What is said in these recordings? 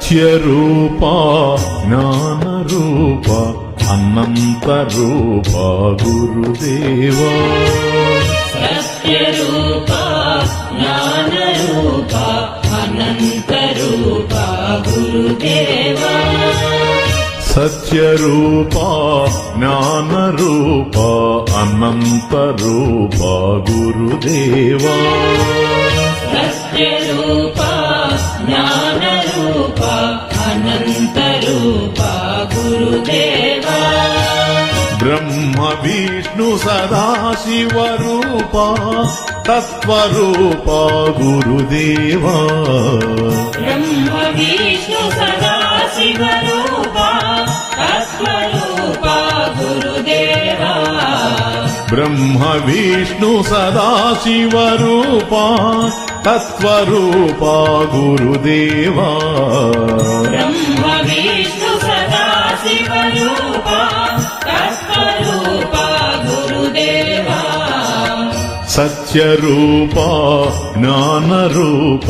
సత్యరూప జ్ఞానరూప అనంతరూప గురుదేవా. సత్యరూప జ్ఞానరూప అనంతరూప గురుదేవా. సత్యరూప జ్ఞానరూప అనంతరూప గురుదేవా. సత్యరూప జ్ఞానరూప అనంతరూప గురుదేవా. బ్రహ్మ విష్ణు సదాశివరూప తత్వరూప గురుదేవా. బ్రహ్మ విష్ణు సదాశివరూప తత్వరూప గురుదేవా. బ్రహ్మ విష్ణు సదాశివరూప తత్వరూప గురుదేవా. బ్రహ్మ విష్ణు సదాశివరూప తత్వరూప గురుదేవా. సత్యరూప జ్ఞానరూప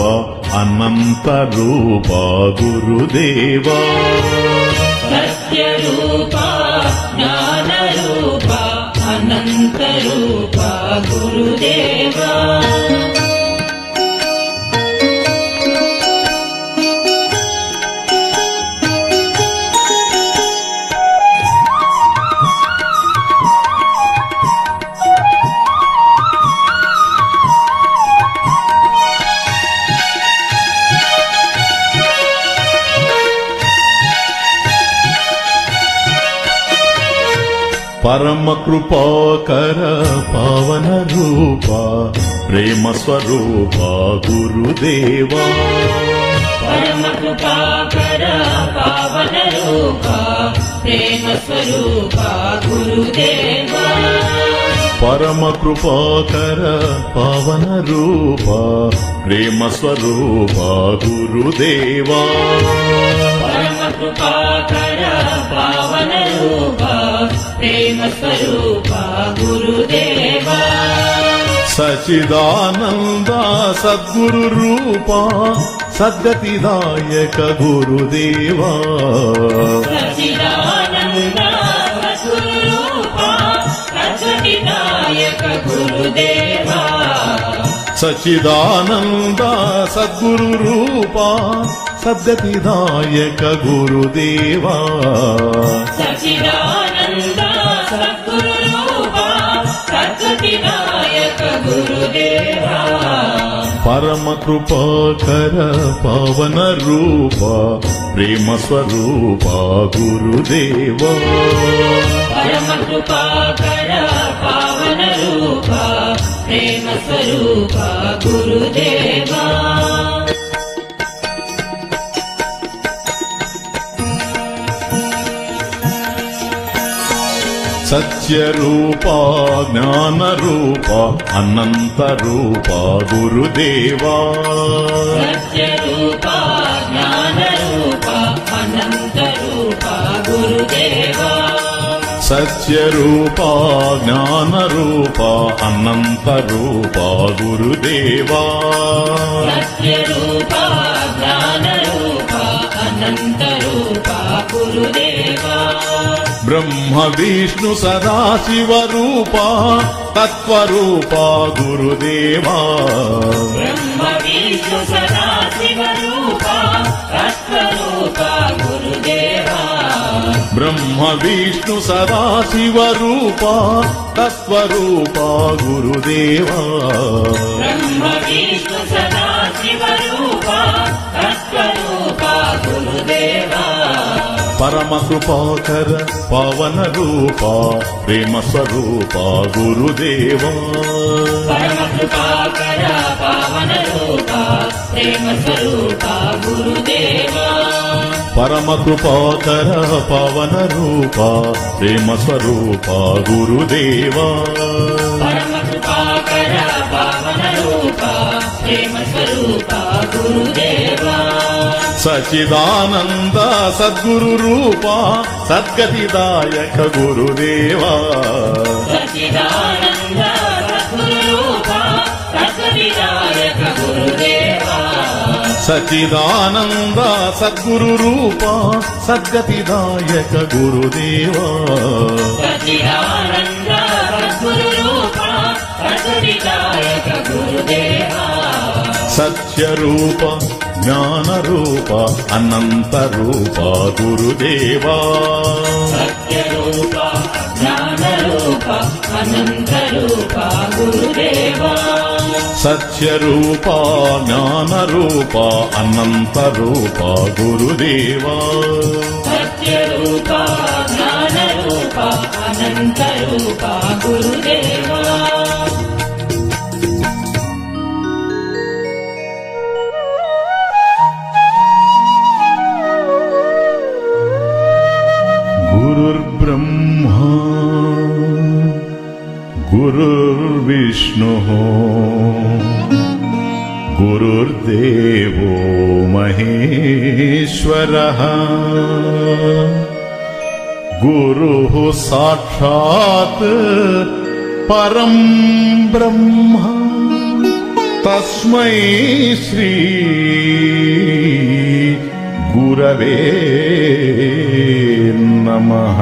అనంతరూప గురుదేవా. సత్యరూప జ్ఞానరూప అనంతరూప గురుదేవా. పరమ కృపాకర పావన రూప ప్రేమ స్వరూప గురుదేవా. పరమ కృపాకర పావన రూప ప్రేమ స్వరూప గురుదేవా. పరమ కృపాకర పావన రూప ప్రేమ స్వరూప గురుదేవా. పరమ కృపాకర పావన రూప ప్రేమ స్వరూప గురుదేవా. సచిదానంద సద్గురు రూప సద్గతిదాయక గురుదేవా. సచిదానంద సద్గురు రూప సద్గతిదాయక గురుదేవా. సచిదానంద సద్గురు రూప సద్గతిదాయక గురుదేవా. సచిదానంద సద్గురు రూప సద్గతిదాయక గురుదేవా. పరమ కృపాకర పవన రూప ప్రేమ స్వరూప గురుదేవా. పరమ కృపాకర పావన రూప ప్రేమ స్వరూప గురుదేవా. సత్యరూప జ్ఞానరూప అనంతరూప గురుదేవా. సత్యరూప జ్ఞానరూప అనంతరూప గురుదేవా. సత్యరూప జ్ఞానరూప అనంతరూప గురుదేవా. సత్యరూప జ్ఞానరూప అనంతరూప గురుదేవా. బ్రహ్మ విష్ణు సదాశివరూప తత్వరూప గురుదేవా. బ్రహ్మ విష్ణు సదాశివరూప తత్వరూప గురుదేవా. బ్రహ్మ విష్ణు సదాశివరూప తత్వరూప గురుదేవా. బ్రహ్మ విష్ణు సదాశివరూప తత్వరూప గురుదేవా. పరమ కృపాకర పవన రూప ప్రేమ స్వరూప గురుదేవా. పరమ కృపాకర పావన రూప ప్రేమ స్వరూప గురుదేవా. పరమ కృపాకర పవన రూప ప్రేమ స్వరూప గురుదేవా. పరమ కృపాకర పావన రూప ప్రేమ స్వరూప గురుదేవా. సచిదానంద సద్గురు రూప సద్గతిదాయక గురుదేవా. సచిదానంద సద్గురు రూప సద్గతిదాయక గురుదేవా. సచిదానంద సద్గురు రూప సద్గతిదాయక గురుదేవా సచ్చిదానంద సద్గురు రూప సద్గతిదాయక గురుదేవా సత్యరూప జ్ఞానరూప అనంతరూప గురుదేవా సత్యరూప జ్ఞానరూప అనంతరూప గురుదేవా సత్యరూప జ్ఞానరూప అనంతరూప గురుదేవా సత్యరూప జ్ఞానరూప అనంతరూప గురుదేవా గురుర్బ్రహ్మా గురుర్విష్ణుః గురుర్దేవో మహేశ్వరః గురుః సాక్షాత్ పరం బ్రహ్మ తస్మై శ్రీ గురవే నమః